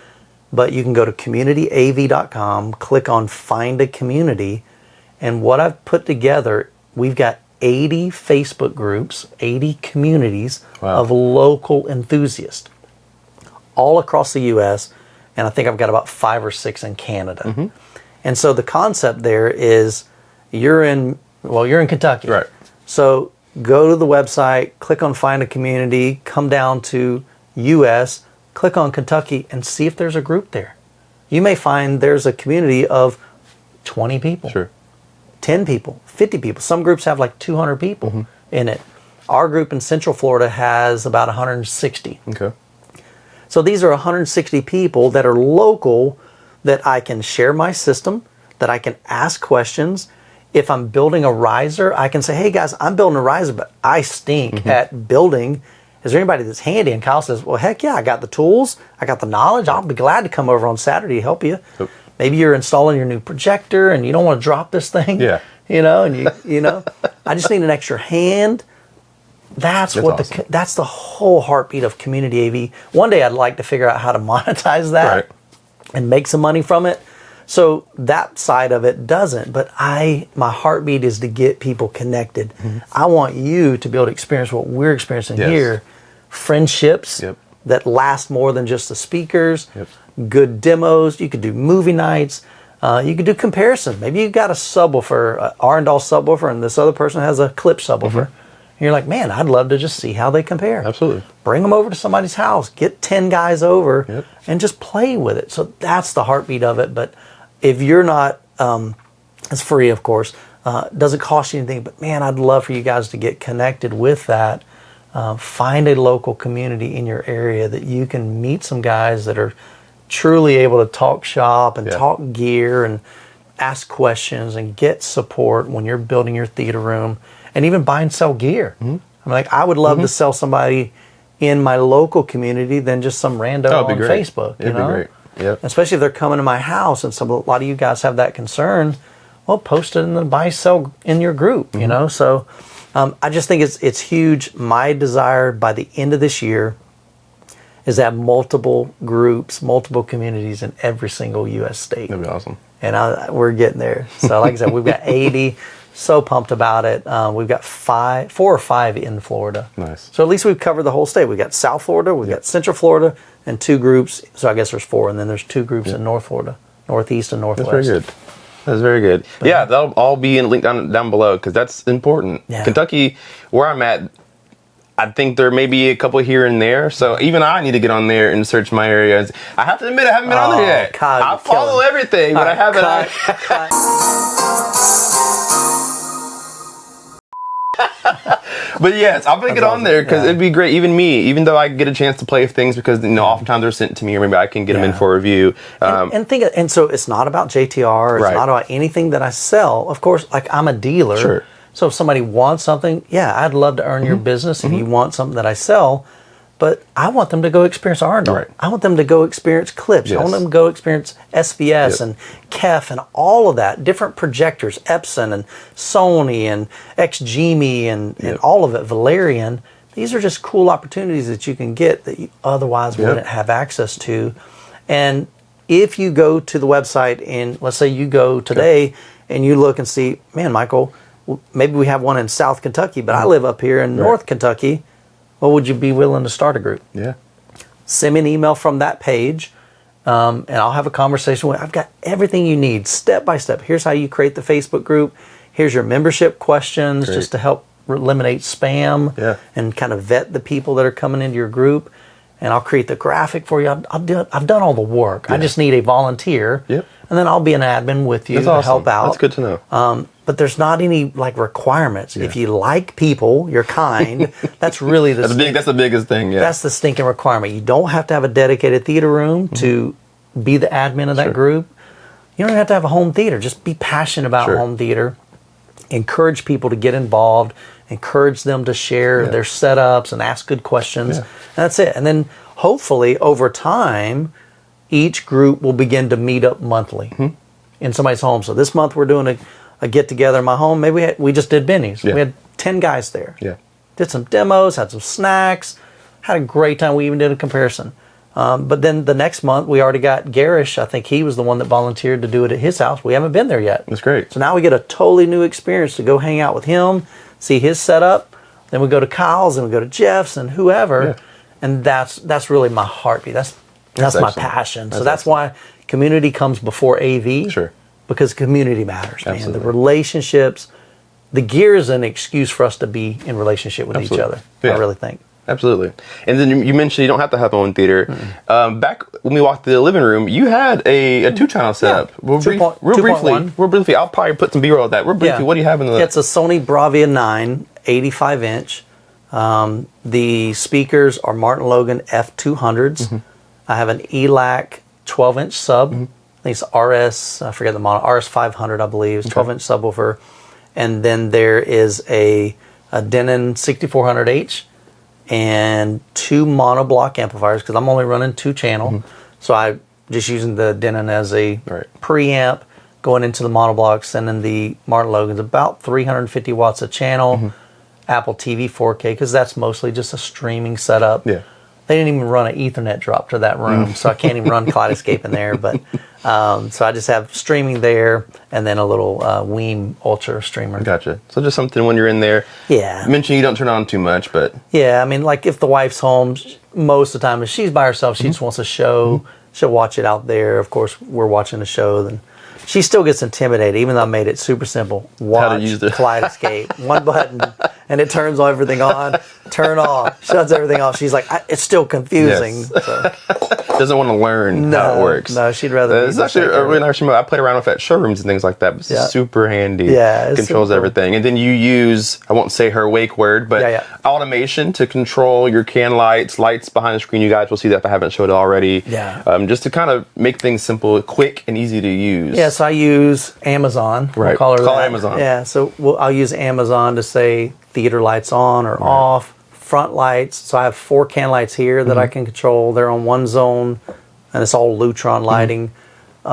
Speaker 2: but you can go to communityav.com, click on Find a Community, and what I've put together, we've got 80 Facebook groups, 80 communities of local enthusiasts all across the U.S., and I think I've got about 5 or 6 in Canada. And so the concept there is you're in Kentucky. Right. So go to the website, click on Find a Community, come down to U.S., click on Kentucky, and see if there's a group there. You may find there's a community of 20 people. Sure. 10 people, 50 people. Some groups have like 200 people in it. Our group in Central Florida has about 160. Okay. So these are 160 people that are local, that I can share my system, that I can ask questions. If I'm building a riser, I can say, hey guys, I'm building a riser, but I stink at building. Is there anybody that's handy? And Kyle says, well, heck yeah, I got the tools, I got the knowledge. I'll be glad to come over on Saturday to help you. Yep. Maybe you're installing your new projector and you don't want to drop this thing. Yeah. And I just need an extra hand. That's awesome. That's the whole heartbeat of CommunityAV. One day I'd like to figure out how to monetize that and make some money from it. So that side of it doesn't, but my heartbeat is to get people connected. I want you to be able to experience what we're experiencing here. Friendships, that last more than just the speakers.
Speaker 1: Yep.
Speaker 2: Good demos. You could do movie nights. You could do comparison. Maybe you've got a subwoofer, an Arendal subwoofer, and this other person has a clip subwoofer. And you're like, man, I'd love to just see how they compare.
Speaker 1: Absolutely.
Speaker 2: Bring them over to somebody's house. Get 10 guys over
Speaker 1: Yep.
Speaker 2: and just play with it. So that's the heartbeat of it. But if you're not, it's free, of course. Doesn't cost you anything. But man, I'd love for you guys to get connected with that. Find a local community in your area that you can meet some guys that are truly able to talk shop and talk gear and ask questions and get support when you're building your theater room and even buy and sell gear. I'm like, I would love to sell somebody in my local community than just some rando on Facebook.
Speaker 1: It'd be great. Yep.
Speaker 2: Especially if they're coming to my house, and a lot of you guys have that concern. Well, post it in the buy sell in your group. You know, so I just think it's huge. My desire by the end of this year is to have multiple groups, multiple communities in every single U.S. state.
Speaker 1: That'd be awesome.
Speaker 2: And we're getting there. So like I said, we've got 80. So pumped about it. We've got 4 or 5 in Florida.
Speaker 1: Nice.
Speaker 2: So at least we've covered the whole state. We've got South Florida, we've got Central Florida, and 2 groups. So I guess there's 4, and then there's 2 groups in North Florida, Northeast and Northwest.
Speaker 1: That's very good. That's very good. But yeah, that'll all be in link down below because that's important.
Speaker 2: Yeah.
Speaker 1: Kentucky, where I'm at, I think there may be a couple here and there. So even I need to get on there and search my areas. I have to admit, I haven't been on there yet.
Speaker 2: God,
Speaker 1: I follow everything, but I haven't. But yes, I'm gonna get on there because it'd be great. Even me, even though I get a chance to play with things because oftentimes they're sent to me, or maybe I can get them in for review.
Speaker 2: And so it's not about JTR. It's not about anything that I sell. Of course, like I'm a dealer.
Speaker 1: Sure.
Speaker 2: So if somebody wants something, I'd love to earn your business if you want something that I sell. But I want them to go experience Arendal.
Speaker 1: Right.
Speaker 2: I want them to go experience clips. I want them to go experience SVS and KEF and all of that. Different projectors, Epson and Sony and XGME and all of it, Valerian. These are just cool opportunities that you can get that you otherwise wouldn't have access to. And if you go to the website and let's say you go today and you look and see, man, Michael, maybe we have one in South Kentucky, but I live up here in North Kentucky. Well, would you be willing to start a group? Yeah. Send me an email from that page, and I'll have a conversation with. I've got everything you need, step by step. Here's how you create the Facebook group. Here's your membership questions, just to help eliminate spam and kind of vet the people that are coming into your group. And I'll create the graphic for you. I've done all the work. I just need a volunteer, and then I'll be an admin with you to help out.
Speaker 1: That's good to know.
Speaker 2: But there's not any requirements. If you like people, you're kind. That's really
Speaker 1: that's the biggest thing. Yeah,
Speaker 2: that's the stinking requirement. You don't have to have a dedicated theater room to be the admin of that group. You don't have to have a home theater. Just be passionate about home theater. Encourage people to get involved. Encourage them to share their setups and ask good questions. And that's it. And then hopefully over time, each group will begin to meet up monthly in somebody's home. So this month we're doing a get together in my home. Maybe we just did Benny's. We had 10 guys there. Did some demos, had some snacks, had a great time. We even did a comparison. But then the next month we already got Garish. I think he was the one that volunteered to do it at his house. We haven't been there yet.
Speaker 1: That's great.
Speaker 2: So now we get a totally new experience to go hang out with him, see his setup. Then we go to Kyle's and we go to Jeff's and whoever. And that's really my heartbeat. That's my passion. So that's why community comes before AV. Because community matters, man.
Speaker 1: Absolutely.
Speaker 2: The relationships, the gear is an excuse for us to be in relationship with each other. I really think.
Speaker 1: Absolutely. And then you mentioned you don't have to have a home theater. Back when we walked through the living room, you had a 2-channel setup. Real briefly, I'll probably put some B-roll of that. Real briefly, what do you have in the...
Speaker 2: It's a Sony Bravia 9, 85-inch. The speakers are Martin Logan F200s. I have an ELAC 12-inch sub. I think it's RS, I forget the model, RS 500, I believe. It's 12-inch subwoofer. And then there is a Denon 6400H and 2 monoblock amplifiers because I'm only running 2-channel. So I'm just using the Denon as a preamp going into the monoblocks. And then the Martin Logan's about 350 watts a channel. Apple TV 4K because that's mostly just a streaming setup. They didn't even run an Ethernet drop to that room, so I can't even run Kaleidoscape in there. But so I just have streaming there, and then a little Weem Ultra streamer.
Speaker 1: Gotcha. So just something when you're in there. You mentioned you don't turn on too much, but
Speaker 2: I mean, like if the wife's home, most of the time, if she's by herself, she just wants a show. She'll watch it out there. Of course, we're watching the show. Then she still gets intimidated, even though I made it super simple. Watch Kaleidoscape, one button, and it turns everything on, turn off, shuts everything off. She's like, it's still confusing.
Speaker 1: Yes.
Speaker 2: So.
Speaker 1: Doesn't want to learn how it works.
Speaker 2: No, she'd rather.
Speaker 1: It's actually a really nice remote. I played around with that showrooms and things like that. It's super handy.
Speaker 2: Yeah,
Speaker 1: controls everything. And then you use, I won't say her wake word, but automation to control your can lights behind the screen. You guys will see that if I haven't showed it already.
Speaker 2: Yeah.
Speaker 1: Just to kind of make things simple, quick, and easy to use.
Speaker 2: Yeah, so I use Amazon.
Speaker 1: Right.
Speaker 2: We'll call
Speaker 1: that. Amazon.
Speaker 2: Yeah, so I'll use Amazon to say theater lights on or off, front lights. So I have 4 can lights here that I can control. They're on one zone, and it's all Lutron lighting.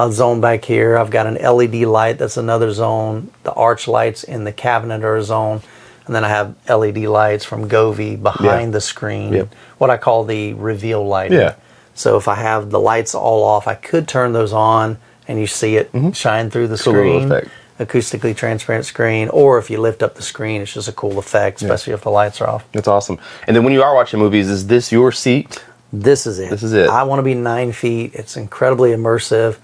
Speaker 2: Zone back here, I've got an LED light that's another zone. The arch lights in the cabinet are a zone. And then I have LED lights from Govee behind the screen, what I call the reveal lighting.
Speaker 1: Yeah.
Speaker 2: So if I have the lights all off, I could turn those on and you see it shine through the screen. Acoustically transparent screen. Or if you lift up the screen, it's just a cool effect, especially if the lights are off.
Speaker 1: That's awesome. And then when you are watching movies, is this your seat?
Speaker 2: This is it.
Speaker 1: This is it.
Speaker 2: I want to be 9 feet. It's incredibly immersive.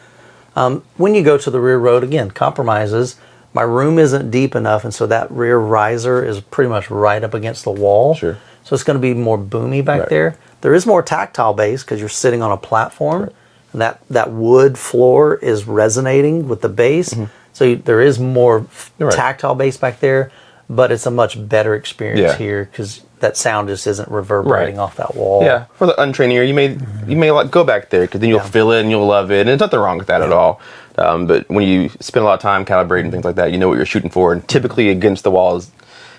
Speaker 2: When you go to the rear road, again, compromises. My room isn't deep enough, and so that rear riser is pretty much right up against the wall.
Speaker 1: Sure.
Speaker 2: So it's going to be more boomy back there. There is more tactile bass because you're sitting on a platform, and that wood floor is resonating with the bass. So there is more tactile bass back there, but it's a much better experience here because that sound just isn't reverberating off that wall.
Speaker 1: Yeah, for the untrained ear, you may like go back there because then you'll feel it and you'll love it, and there's nothing wrong with that at all. But when you spend a lot of time calibrating things like that, you know what you're shooting for, and typically against the walls,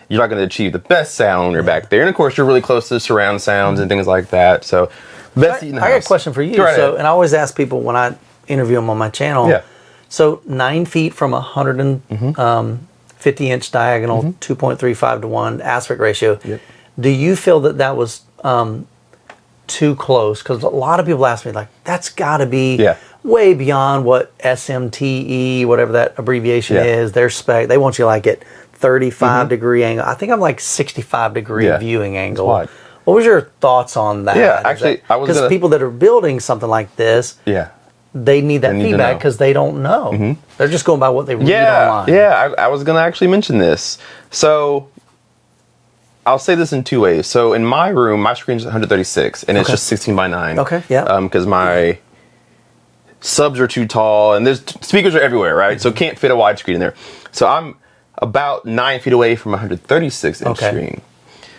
Speaker 1: you're not going to achieve the best sound when you're back there. And of course, you're really close to surround sounds and things like that. So, best seat in the house.
Speaker 2: I got a question for you. And I always ask people when I interview them on my channel. So 9 feet from 150-inch diagonal, 2.35 to 1 aspect ratio. Do you feel that was too close? Because a lot of people ask me, like, that's got to be way beyond what SMTE, whatever that abbreviation is, their spec. They want you like at 35-degree angle. I think I'm like 65-degree viewing angle. What was your thoughts on that?
Speaker 1: Yeah, actually,
Speaker 2: because people that are building something like this, they need that feedback because they don't know. They're just going by what they read online.
Speaker 1: Yeah, I was going to actually mention this. So I'll say this in 2 ways. So in my room, my screen's 136, and it's just 16 by 9.
Speaker 2: Okay, yeah.
Speaker 1: Because my subs are too tall, and speakers are everywhere, right? So can't fit a widescreen in there. So I'm about 9 feet away from a 136-inch screen.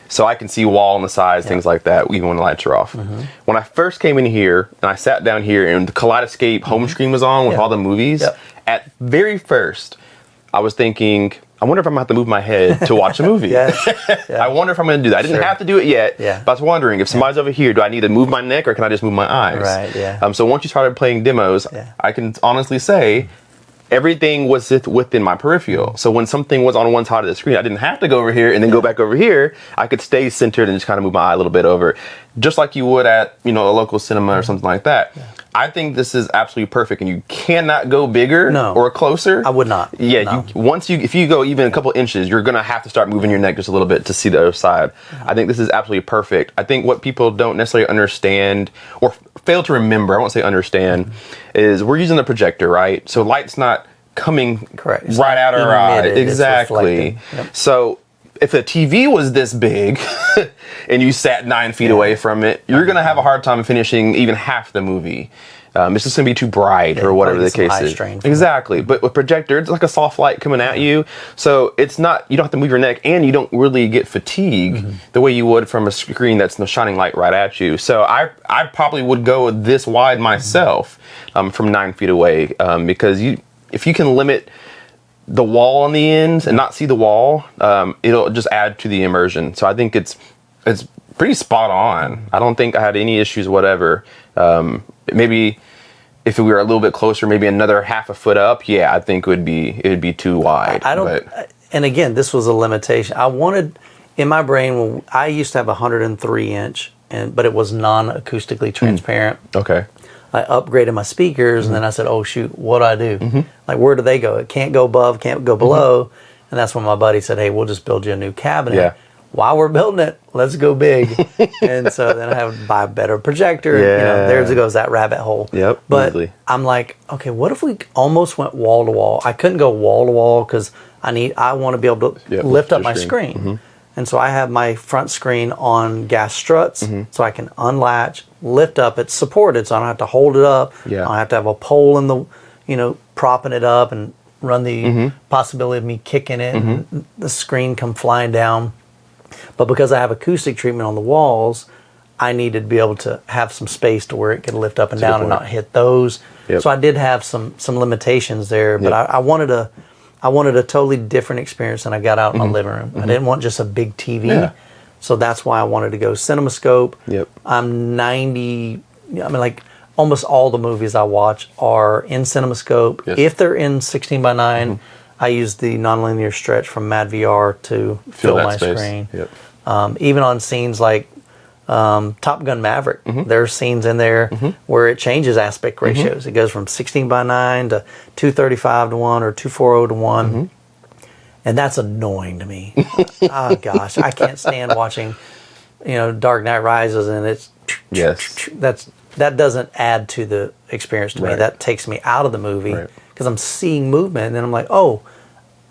Speaker 1: So I can see wall on the sides, things like that, even when the lights are off. When I first came in here, and I sat down here, and the Kaleidoscape home screen was on with all the movies, at very first, I was thinking, I wonder if I'm going to have to move my head to watch a movie. I wonder if I'm going to do that. I didn't have to do it yet, but I was wondering, if somebody's over here, do I need to move my neck, or can I just move my eyes? So once you started playing demos, I can honestly say, everything was within my peripheral. So when something was on one side of the screen, I didn't have to go over here and then go back over here. I could stay centered and just kind of move my eye a little bit over, just like you would at a local cinema or something like that. I think this is absolutely perfect, and you cannot go bigger or closer.
Speaker 2: I would not.
Speaker 1: If you go even a couple inches, you're gonna have to start moving your neck just a little bit to see the other side. I think this is absolutely perfect. I think what people don't necessarily understand or fail to remember, I won't say understand, is we're using a projector, right? So light's not coming right out our eye. Exactly. So if a TV was this big and you sat 9 feet away from it, you're going to have a hard time finishing even half the movie. It's just going to be too bright or whatever the case is. Exactly. But with projector, it's like a soft light coming at you. So it's not, you don't have to move your neck, and you don't really get fatigue the way you would from a screen that's no shining light right at you. So I probably would go this wide myself from 9 feet away because if you can limit the wall on the ends and not see the wall, it'll just add to the immersion. So I think it's pretty spot on. I don't think I had any issues whatever. Maybe if we were a little bit closer, maybe another half a foot up, I think it'd be too wide.
Speaker 2: And again, this was a limitation. I wanted, in my brain, I used to have a 103-inch, but it was non-acoustically transparent.
Speaker 1: Okay.
Speaker 2: I upgraded my speakers, and then I said, oh, shoot, what do I do? Like, where do they go? It can't go above, can't go below. And that's when my buddy said, hey, we'll just build you a new cabinet. while we're building it, let's go big. And so then I have to buy a better projector.
Speaker 1: Yeah.
Speaker 2: And, you know, there goes that rabbit hole.
Speaker 1: Yep.
Speaker 2: But
Speaker 1: easily.
Speaker 2: I'm like, okay, what if we almost went wall to wall? I couldn't go wall to wall because I want to be able to lift up my screen. Mm-hmm. And so I have my front screen on gas struts, so I can unlatch, lift up. It's supported, so I don't have to hold it up.
Speaker 1: Yeah.
Speaker 2: I don't have to have a pole in the, you know, propping it up and run the possibility of me kicking it and the screen come flying down. But because I have acoustic treatment on the walls, I needed to be able to have some space to where it could lift up and down and not hit those. Yep. So I did have some limitations there, but I wanted a totally different experience than I got out in my living room. I didn't want just a big TV. Yeah. So that's why I wanted to go CinemaScope. Yep. Like almost all the movies I watch are in CinemaScope. Yes. If they're in 16:9, I use the nonlinear stretch from MadVR to fill my screen. Yep. Even on scenes like Top Gun Maverick, there's scenes in there where it changes aspect ratios. It goes from 16:9 to 235 to 1 or 240 to 1. And that's annoying to me. Oh gosh, I can't stand watching, you know, Dark Knight Rises and it's that doesn't add to the experience to me. That takes me out of the movie because I'm seeing movement and then I'm like, oh,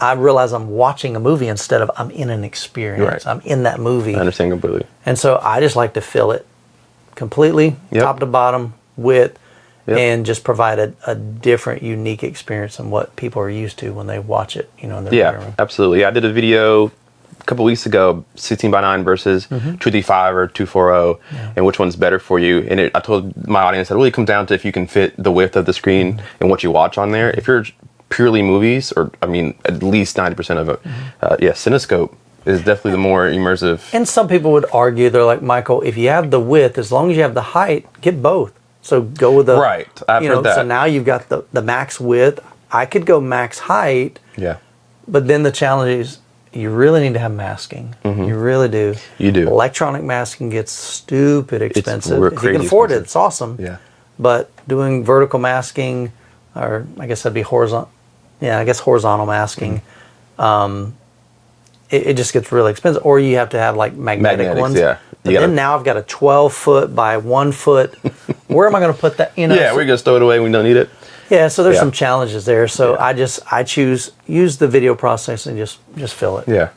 Speaker 2: I realize I'm watching a movie instead of I'm in an experience. I'm in that movie.
Speaker 1: I understand completely.
Speaker 2: And so I just like to fill it completely, top to bottom, width, and just provide a different, unique experience than what people are used to when they watch it, you know, in their living room.
Speaker 1: Absolutely. I did a video a couple weeks ago, 16:9 versus 235 or 240, and which one's better for you. And I told my audience that it really comes down to if you can fit the width of the screen and what you watch on there. If you're purely movies, or I mean, at least 90% of it, CinemaScope is definitely the more immersive.
Speaker 2: And some people would argue, they're like, Michael, if you have the width, as long as you have the height, get both. So go with the
Speaker 1: I've heard that.
Speaker 2: So now you've got the max width. I could go max height. Yeah. But then the challenge is you really need to have masking. You really do.
Speaker 1: You do.
Speaker 2: Electronic masking gets stupid expensive.
Speaker 1: It's
Speaker 2: if you can afford
Speaker 1: expensive.
Speaker 2: it, it's awesome.
Speaker 1: Yeah.
Speaker 2: But doing vertical masking, or I guess that'd be horizontal. Yeah, I guess horizontal masking. It just gets really expensive. Or you have to have like magnetic ones.
Speaker 1: Yeah.
Speaker 2: But then now I've got a 12 foot by 1 foot. Where am I going to put that? You know,
Speaker 1: we're going to stow it away when we don't need it.
Speaker 2: Yeah, so there's some challenges there. So I choose use the video processing, just fill it.
Speaker 1: Yeah.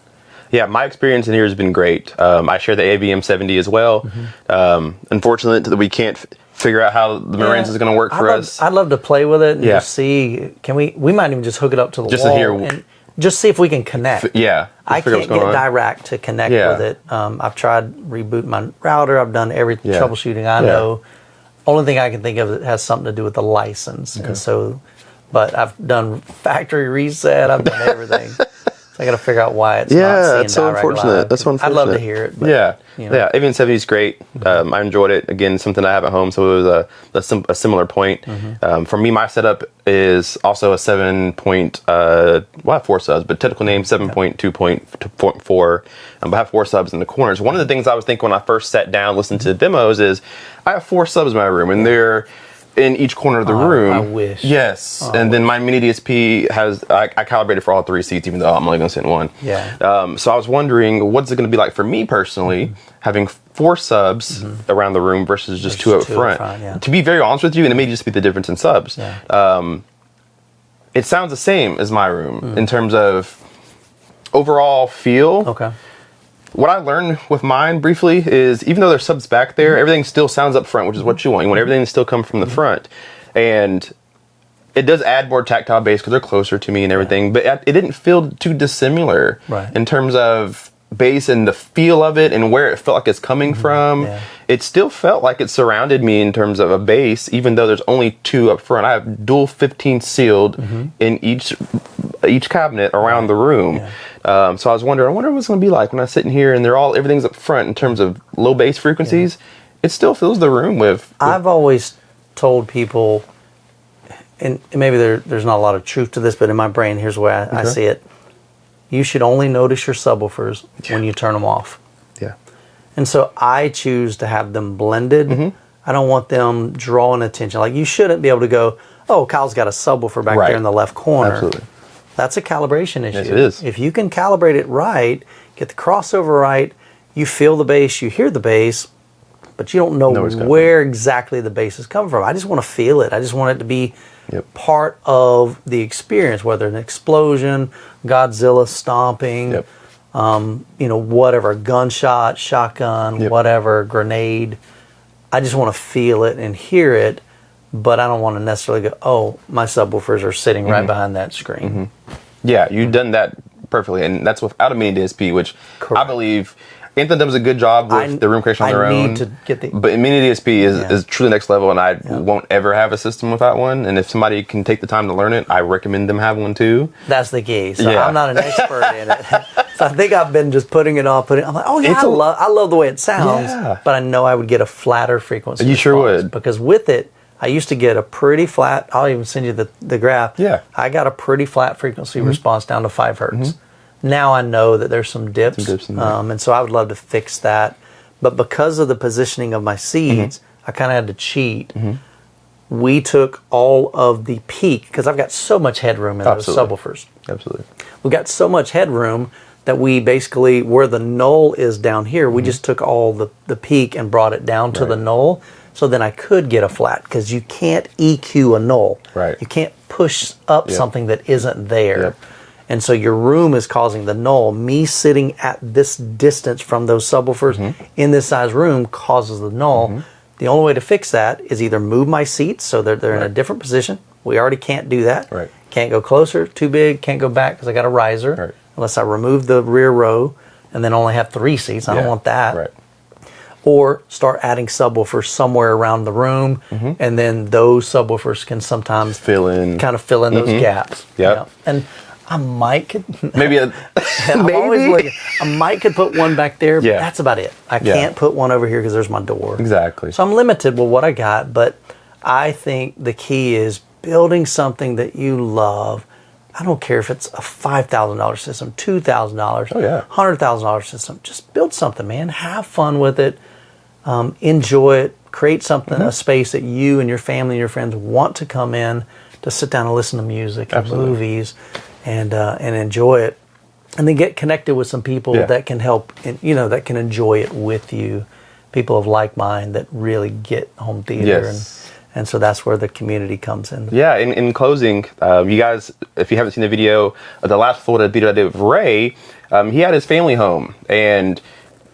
Speaker 1: Yeah, my experience in here has been great. I share the AVM70 as well. Unfortunately, that we can't figure out how the Marines is going to work for us.
Speaker 2: I'd love to play with it and just see. Can we might even just hook it up to the wall and just see if we can connect. I can't get Dirac to connect with it. I've tried rebooting my router. I've done every troubleshooting I know. Only thing I can think of that has something to do with the license. And so, but I've done factory reset. I've done everything. So I got to figure out why it's not seeing
Speaker 1: it's so
Speaker 2: Dirac
Speaker 1: unfortunate.
Speaker 2: live.
Speaker 1: That's so unfortunate.
Speaker 2: I'd love to hear it. But, you know.
Speaker 1: AVM70 is great. I enjoyed it. Again, something I have at home, so it was a similar point. For me, my setup is also a 7-point. I have 4 subs, but technical name 7.2.4. But I have 4 subs in the corners. One of the things I was thinking when I first sat down, listened to the demos, is I have 4 subs in my room, and they're in each corner of the room.
Speaker 2: I wish.
Speaker 1: Yes. And then my mini DSP has, I calibrated for all 3 seats, even though I'm only going to sit in one.
Speaker 2: Yeah.
Speaker 1: So I was wondering, what's it going to be like for me personally, having 4 subs around the room versus just 2 up front. To be very honest with you, and it may just be the difference in subs, it sounds the same as my room in terms of overall feel.
Speaker 2: Okay.
Speaker 1: What I learned with mine briefly is even though there's subs back there, everything still sounds up front, which is what you want. You want everything to still come from the front. And it does add more tactile bass because they're closer to me and everything, but it didn't feel too dissimilar in terms of bass and the feel of it and where it felt like it's coming from. It still felt like it surrounded me in terms of a bass, even though there's only 2 up front. I have dual 15 sealed in each cabinet around the room. So I was wondering, I wonder what it's going to be like when I sit in here and everything's up front in terms of low bass frequencies. It still fills the room with.
Speaker 2: I've always told people, and maybe there's not a lot of truth to this, but in my brain, here's the way I see it. You should only notice your subwoofers when you turn them off. And so I choose to have them blended. I don't want them drawing attention. Like, you shouldn't be able to go, oh, Kyle's got a subwoofer back there in the left corner.
Speaker 1: Absolutely.
Speaker 2: That's a calibration issue.
Speaker 1: Yes, it is.
Speaker 2: If you can calibrate it right, get the crossover right, you feel the bass, you hear the bass, but you don't know where exactly the bass is coming from. I just want to feel it. I just want it to be part of the experience, whether an explosion, Godzilla stomping, whatever, gunshot, shotgun, whatever, grenade. I just want to feel it and hear it, but I don't want to necessarily go, oh, my subwoofers are sitting right behind that screen.
Speaker 1: Yeah, you've done that perfectly, and that's without a mini DSP, which I believe Anthem does a good job with the room creation on their own. But mini DSP is truly next level, and I won't ever have a system without one. And if somebody can take the time to learn it, I recommend them have one too.
Speaker 2: That's the key. So I'm not an expert in it. So I think I've been just putting it on. I'm like, oh yeah, I love the way it sounds, but I know I would get a flatter frequency.
Speaker 1: You sure would.
Speaker 2: Because with it, I used to get a pretty flat, I'll even send you the graph.
Speaker 1: Yeah.
Speaker 2: I got a pretty flat frequency response down to 5 hertz. Now I know that there's some dips, and so I would love to fix that. But because of the positioning of my seats, I kind of had to cheat. We took all of the peak, because I've got so much headroom in those subwoofers.
Speaker 1: Absolutely.
Speaker 2: We've got so much headroom that we basically, where the null is down here, we just took all the peak and brought it down to the null. So then I could get a flat, because you can't EQ a null.
Speaker 1: Right.
Speaker 2: You can't push up something that isn't there. And so your room is causing the null. Me sitting at this distance from those subwoofers in this size room causes the null. The only way to fix that is either move my seats so they're in a different position. We already can't do that. Can't go closer, too big. Can't go back because I got a riser. Unless I remove the rear row and then only have 3 seats. I don't want that. Or start adding subwoofers somewhere around the room, and then those subwoofers can sometimes fill in those gaps. And I might could
Speaker 1: maybe
Speaker 2: I might could put one back there, but that's about it. I can't put one over here because there's my door.
Speaker 1: Exactly.
Speaker 2: So I'm limited with what I got, but I think the key is building something that you love. I don't care if it's a $5,000 system, $2,000, $100,000 system. Just build something, man. Have fun with it. Enjoy it. Create something, a space that you and your family and your friends want to come in to sit down and listen to music and movies. And enjoy it, and then get connected with some people that can help, that can enjoy it with you. People of like mind that really get home theater, and so that's where the community comes in.
Speaker 1: Yeah. In closing, you guys, if you haven't seen the video, the last Florida video I did with Ray, he had his family home, and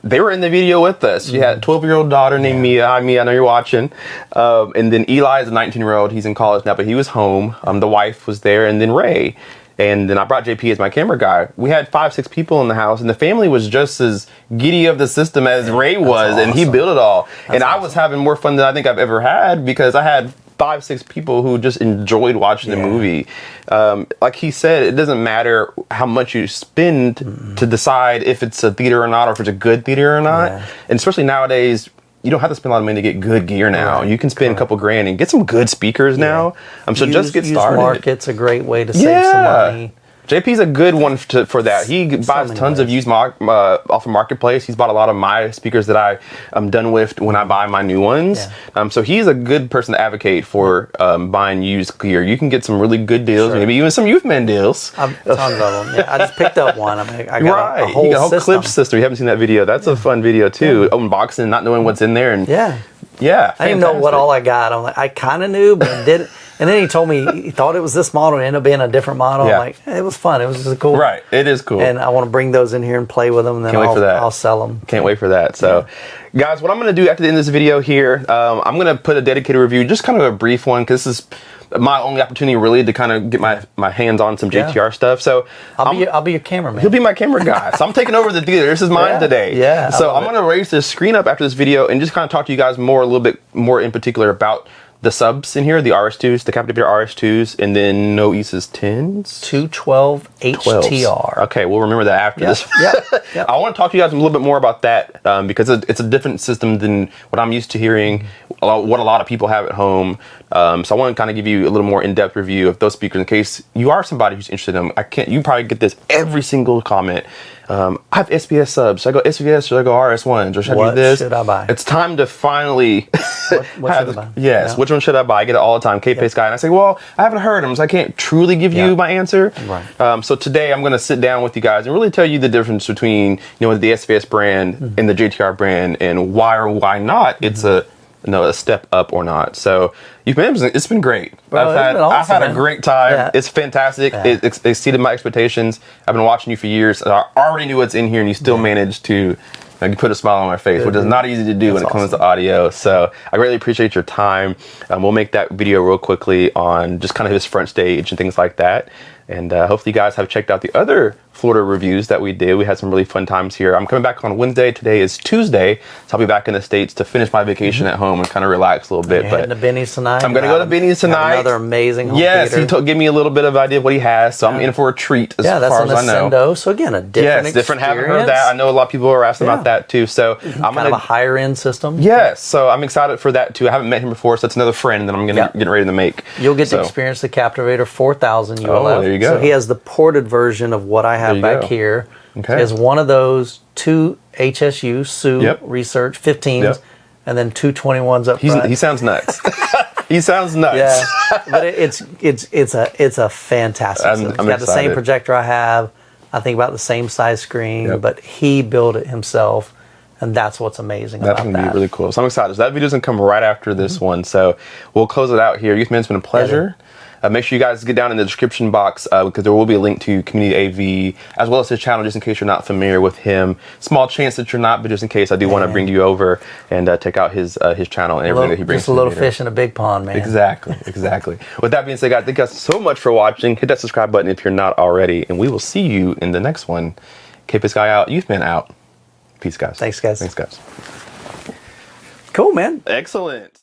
Speaker 1: they were in the video with us. She had a 12-year-old daughter named Mia. Hi, Mia, I know you're watching. And then Eli is a 19-year-old. He's in college now, but he was home. The wife was there, and then Ray. And then I brought JP as my camera guy. We had 5-6 people in the house, and the family was just as giddy of the system as Ray was, and he built it all. And I was having more fun than I think I've ever had, because I had 5-6 people who just enjoyed watching the movie. Like he said, it doesn't matter how much you spend to decide if it's a theater or not, or if it's a good theater or not. And especially nowadays, you don't have to spend a lot of money to get good gear now. You can spend a couple grand and get some good speakers now. So just get started.
Speaker 2: Market's a great way to save some money.
Speaker 1: JP's a good one for that. He buys tons of used off of Marketplace. He's bought a lot of my speakers that I'm done with when I buy my new ones. So he's a good person to advocate for buying used gear. You can get some really good deals, maybe even some Youthman deals.
Speaker 2: Tons of them. I just picked up one. I got a whole
Speaker 1: he got a whole clip system. You haven't seen that video. That's a fun video too. Unboxing, not knowing what's in there, and I didn't know what all
Speaker 2: I got. I'm like, I kind of knew, but I didn't. And then he told me he thought it was this model and it ended up being a different model. I'm like, it was fun. It was just cool.
Speaker 1: Right. It is cool.
Speaker 2: And I want to bring those in here and play with them, and then I'll sell them.
Speaker 1: Can't wait for that. So, guys, what I'm going to do after the end of this video here, I'm going to put a dedicated review, just kind of a brief one, because this is my only opportunity really to kind of get my hands on some JTR stuff. So
Speaker 2: I'll be your cameraman.
Speaker 1: He'll be my camera guy. So I'm taking over the theater. This is mine today. So I'm going to raise this screen up after this video and just kind of talk to you guys a little bit more in particular about the subs in here, the RS2s, the Captivator RS2s, and then no Eases 10s.
Speaker 2: 212 HTR.
Speaker 1: Okay, we'll remember that after this. I want to talk to you guys a little bit more about that, because it's a different system than what I'm used to hearing, what a lot of people have at home. So I want to kind of give you a little more in-depth review of those speakers in case you are somebody who's interested in them. You probably get this every single comment. I have SBS subs. Should I go SBS? Should I go RS1s? Or should I do this?
Speaker 2: What should I buy?
Speaker 1: It's time to finally
Speaker 2: what should I buy?
Speaker 1: Yes,
Speaker 2: Yeah.
Speaker 1: which one should I buy? I get it all the time. K-Pace guy. And I say, well, I haven't heard them, so I can't truly give you my answer.
Speaker 2: Right.
Speaker 1: So today I'm going to sit down with you guys and really tell you the difference between, the SBS brand and the JTR brand, and why or why not it's a step up or not. So it's been great.
Speaker 2: Bro,
Speaker 1: I've had a great time.
Speaker 2: Yeah.
Speaker 1: It's fantastic.
Speaker 2: Yeah.
Speaker 1: It exceeded my expectations. I've been watching you for years. I already knew what's in here, and you still managed to put a smile on my face, which is not easy to do when it comes to audio. So I greatly appreciate your time. We'll make that video real quickly on just kind of his front stage and things like that. And hopefully you guys have checked out the other Florida reviews that we did. We had some really fun times here. I'm coming back on Wednesday. Today is Tuesday, so I'll be back in the States to finish my vacation at home and kind of relax a little bit.
Speaker 2: You're heading to Benny's tonight.
Speaker 1: I'm going to go to Benny's tonight.
Speaker 2: Another amazing home
Speaker 1: Yes,
Speaker 2: theater.
Speaker 1: he gave me a little bit of idea of what he has, so I'm in for a treat as
Speaker 2: that's
Speaker 1: far
Speaker 2: an
Speaker 1: as I know.
Speaker 2: Ascendo. So again, a different
Speaker 1: Yes, different. Haven't heard that. I know a lot of people are asking about that too. So I'm
Speaker 2: kind of a higher end system.
Speaker 1: Yes, so I'm excited for that too. I haven't met him before, so it's another friend that I'm getting ready to make.
Speaker 2: You'll get to experience the Captivator 4000 ULF.
Speaker 1: Oh, there you go.
Speaker 2: So he has the ported version of what I have back here.
Speaker 1: Okay.
Speaker 2: He has one of those, two HSU SU Research 15s, and then two 21s up front.
Speaker 1: He sounds nuts. He sounds nuts.
Speaker 2: Yeah, but it's a fantastic system. It's got the same projector I have. I think about the same size screen, but he built it himself, and that's what's amazing about that.
Speaker 1: That's going to be really cool. So I'm excited. So that video's going to come right after this one. So we'll close it out here. Youthman, it's been a pleasure. Make sure you guys get down in the description box because there will be a link to CommunityAV as well as his channel, just in case you're not familiar with him. Small chance that you're not, but just in case, I do want to bring you over and check out his channel and everything that he brings.
Speaker 2: Just a little fish in a big pond, man.
Speaker 1: Exactly. With that being said, guys, thank you guys so much for watching. Hit that subscribe button if you're not already, and we will see you in the next one. K-Pace guy out, Youthman out. Peace, guys.
Speaker 2: Thanks, guys.
Speaker 1: Thanks, guys.
Speaker 2: Cool, man.
Speaker 1: Excellent.